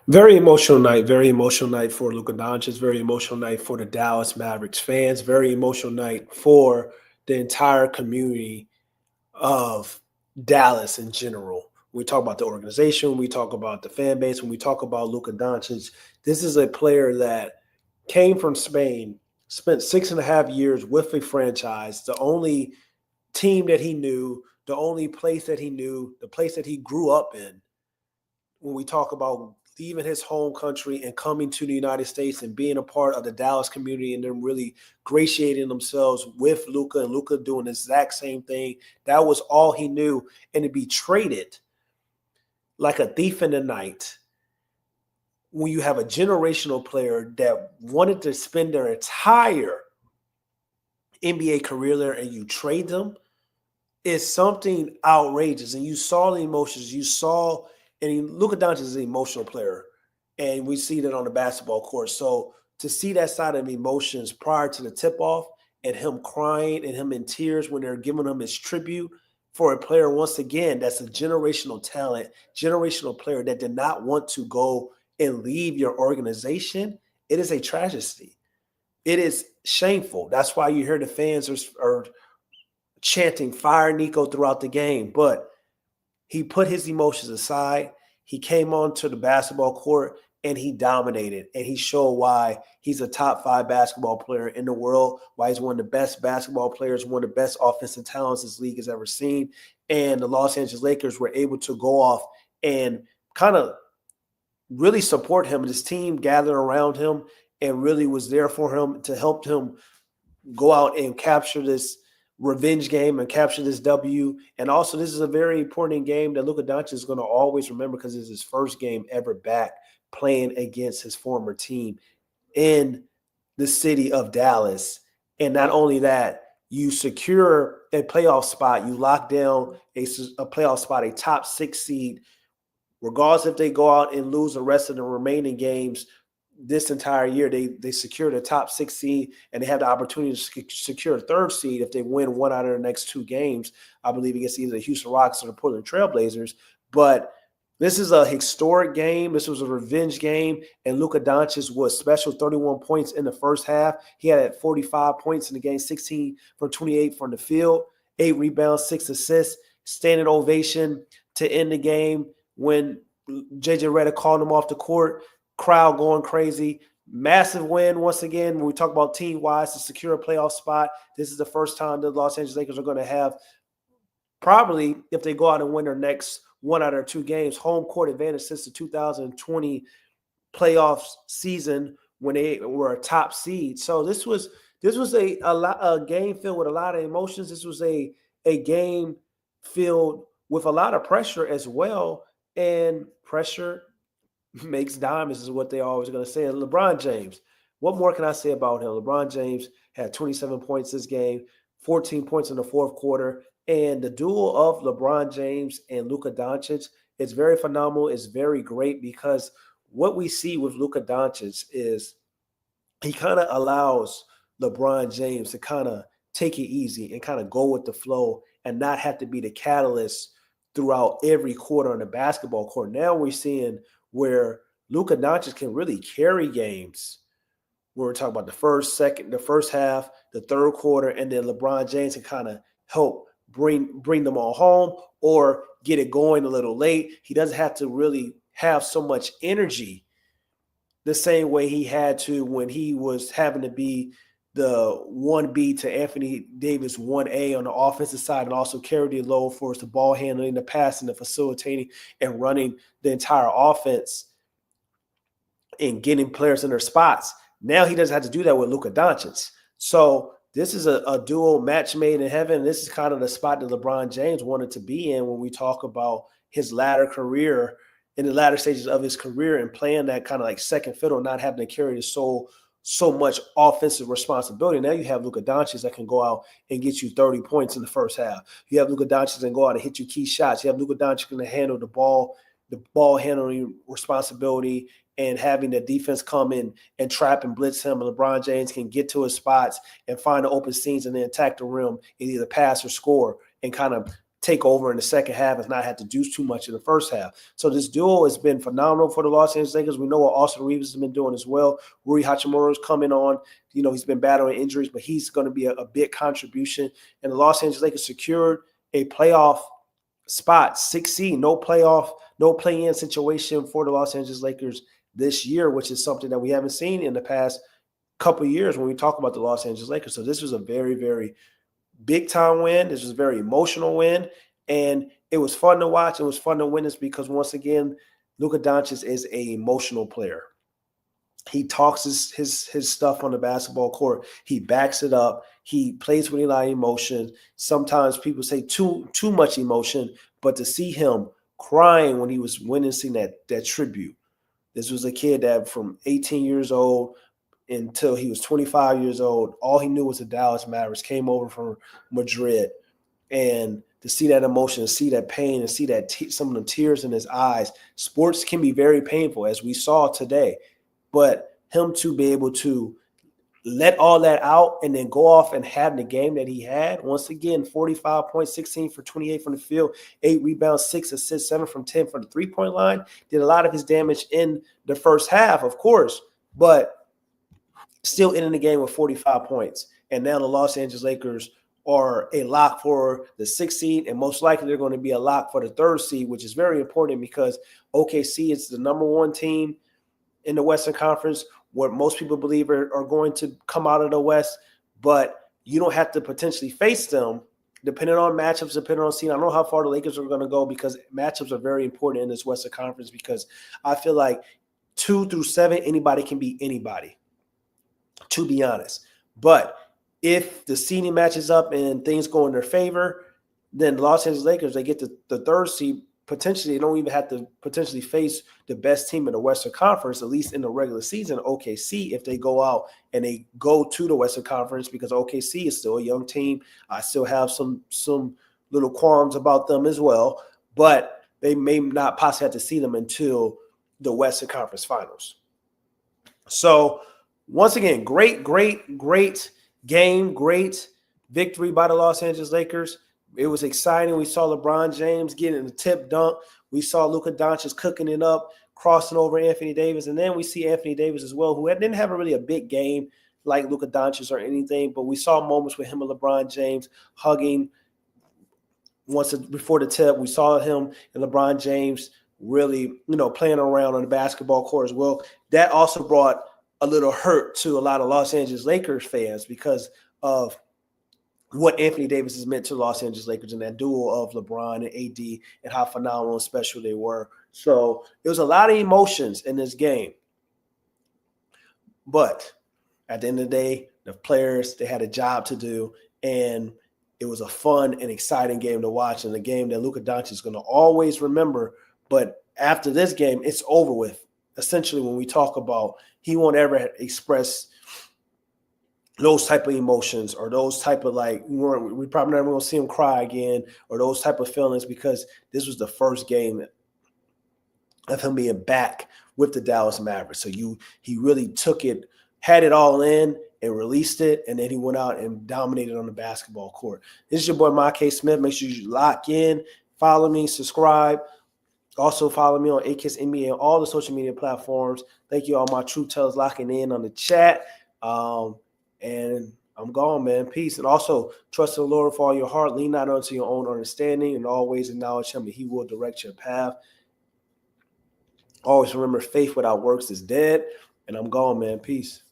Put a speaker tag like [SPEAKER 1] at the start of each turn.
[SPEAKER 1] Very emotional night. Very emotional night for Luka Doncic. Very emotional night for the Dallas Mavericks fans. Very emotional night for the entire community of Dallas in general. We talk about the organization. We talk about the fan base. When we talk about Luka Doncic, this is a player that came from Spain, spent 6.5 years with a franchise, the only team that he knew, the only place that he knew, the place that he grew up in. When we talk about leaving his home country and coming to the United States and being a part of the Dallas community and them really gratiating themselves with Luka and Luka doing the exact same thing. That was all he knew. And to be traded like a thief in the night when you have a generational player that wanted to spend their entire NBA career there and you trade them is something outrageous. And you saw the emotions. You saw, and Luka Doncic is an emotional player, and we see that on the basketball court. So to see that side of emotions prior to the tip off, and him crying and him in tears when they're giving him his tribute for a player once again that's a generational talent, generational player that did not want to go and leave your organization, it is a tragedy. It is shameful. That's why you hear the fans are chanting "Fire Nico" throughout the game. But he put his emotions aside. He came onto the basketball court and he dominated. And he showed why he's a top 5 basketball player in the world, why he's one of the best basketball players, one of the best offensive talents this league has ever seen. And the Los Angeles Lakers were able to go off and kind of really support him. His team gathered around him and really was there for him to help him go out and capture this revenge game and capture this W. And also, this is a very important game that Luka Doncic is going to always remember because it's his first game ever back playing against his former team in the city of Dallas. And not only that, you secure a playoff spot, you lock down a playoff spot, a top 6 seed, regardless if they go out and lose the rest of the remaining games this entire year. They secure the top 6 seed and they have the opportunity to secure a 3rd seed if they win one out of the next 2 games. I believe against either the Houston Rockets or the Portland Trailblazers. But this is a historic game. This was a revenge game, and Luka Doncic was special. 31 points in the first half. He had 45 points in the game, 16 from 28 from the field, 8 rebounds, 6 assists, standing ovation to end the game when JJ Redick called him off the court. Crowd going crazy. Massive win once again. When we talk about team-wise to secure a playoff spot, this is the first time the Los Angeles Lakers are going to have, probably if they go out and win their next 1 out of 2 games, home court advantage since the 2020 playoff season when they were a top seed. So this was a game filled with a lot of emotions. This was a game filled with a lot of pressure as well, and pressure makes diamonds is what they always going to say. And LeBron James, what more can I say about him? LeBron James had 27 points this game, 14 points in the 4th quarter. And the duel of LeBron James and Luka Doncic is very phenomenal. It's very great because what we see with Luka Doncic is he kind of allows LeBron James to kind of take it easy and kind of go with the flow and not have to be the catalyst throughout every quarter on the basketball court. Now we're seeing where Luka Doncic can really carry games. We're talking about the first half, the 3rd quarter, and then LeBron James can kind of help bring them all home or get it going a little late. He doesn't have to really have so much energy the same way he had to when he was having to be the 1B to Anthony Davis 1A on the offensive side and also carry the load for the ball handling, the passing, the facilitating, and running the entire offense and getting players in their spots. Now he doesn't have to do that with Luka Doncic. So this is a dual match made in heaven. This is kind of the spot that LeBron James wanted to be in when we talk about his latter career, in the latter stages of his career, and playing that kind of like second fiddle, not having to carry so much offensive responsibility. Now you have Luka Doncic that can go out and get you 30 points in the first half. You have Luka Doncic that can go out and hit you key shots. You have Luka Doncic going to handle the ball handling responsibility and having the defense come in and trap and blitz him. And LeBron James can get to his spots and find the open seams and then attack the rim and either pass or score and kind of take over in the second half and not have to do too much in the first half. So this duo has been phenomenal for the Los Angeles Lakers. We know what Austin Reeves has been doing as well. Rui Hachimura's coming on. He's been battling injuries, but he's going to be a big contribution. And the Los Angeles Lakers secured a playoff spot, 6 seed, no play-in situation for the Los Angeles Lakers this year, which is something that we haven't seen in the past couple of years when we talk about the Los Angeles Lakers. So this was a very, very big time win. This was a very emotional win, and it was fun to watch. It was fun to witness because once again, Luka Doncic is an emotional player. He talks his stuff on the basketball court. He backs it up. He plays with a lot of emotion. Sometimes people say too much emotion, but to see him crying when he was winning, seeing that tribute. This was a kid that from 18 years old until he was 25 years old, all he knew was the Dallas Mavericks, came over from Madrid. And to see that emotion, to see that pain, and see that some of the tears in his eyes, sports can be very painful, as we saw today. But him to be able to let all that out and then go off and have the game that he had, once again, 45 points, 16 for 28 from the field, 8 rebounds, 6 assists, 7 from 10 from the three-point line, did a lot of his damage in the first half, of course, but still ending the game with 45 points. And now the Los Angeles Lakers are a lock for the 6th seed, and most likely they're going to be a lock for the 3rd seed, which is very important because OKC is the number 1 team in the Western Conference, what most people believe are going to come out of the West, but you don't have to potentially face them depending on matchups, depending on seed. I don't know how far the Lakers are going to go because matchups are very important in this Western Conference because I feel like 2 through 7, anybody can beat anybody, to be honest. But if the seeding matches up and things go in their favor, then the Los Angeles Lakers, they get the 3rd seed. Potentially, they don't even have to potentially face the best team in the Western Conference, at least in the regular season, OKC, if they go out and they go to the Western Conference, because OKC is still a young team. I still have some little qualms about them as well, but they may not possibly have to see them until the Western Conference Finals. So, once again, great game, great victory by the Los Angeles Lakers. It was exciting. We saw LeBron James getting the tip dunk. We saw Luka Doncic cooking it up, crossing over Anthony Davis. And then we see Anthony Davis as well, who didn't have really a big game like Luka Doncic or anything, but we saw moments with him and LeBron James hugging before the tip. We saw him and LeBron James really, playing around on the basketball court as well. That also brought a little hurt to a lot of Los Angeles Lakers fans because of what Anthony Davis has meant to the Los Angeles Lakers and that duo of LeBron and AD and how phenomenal and special they were. So it was a lot of emotions in this game. But at the end of the day, the players, they had a job to do, and it was a fun and exciting game to watch, and a game that Luka Doncic is going to always remember. But after this game, it's over with. Essentially, when we talk about, he won't ever express those type of emotions or those type of we probably never going to see him cry again or those type of feelings, because this was the first game of him being back with the Dallas Mavericks. So he really took it, had it all in and released it, and then he went out and dominated on the basketball court. This is your boy, Mike Smith. Make sure you lock in, follow me, subscribe. Also follow me on AKISS NBA and all the social media platforms. Thank you all my truth tellers locking in on the chat. And I'm gone, man. Peace. And also, trust in the Lord with all your heart. Lean not unto your own understanding, and always acknowledge him, and he will direct your path. Always remember, faith without works is dead. And I'm gone, man. Peace.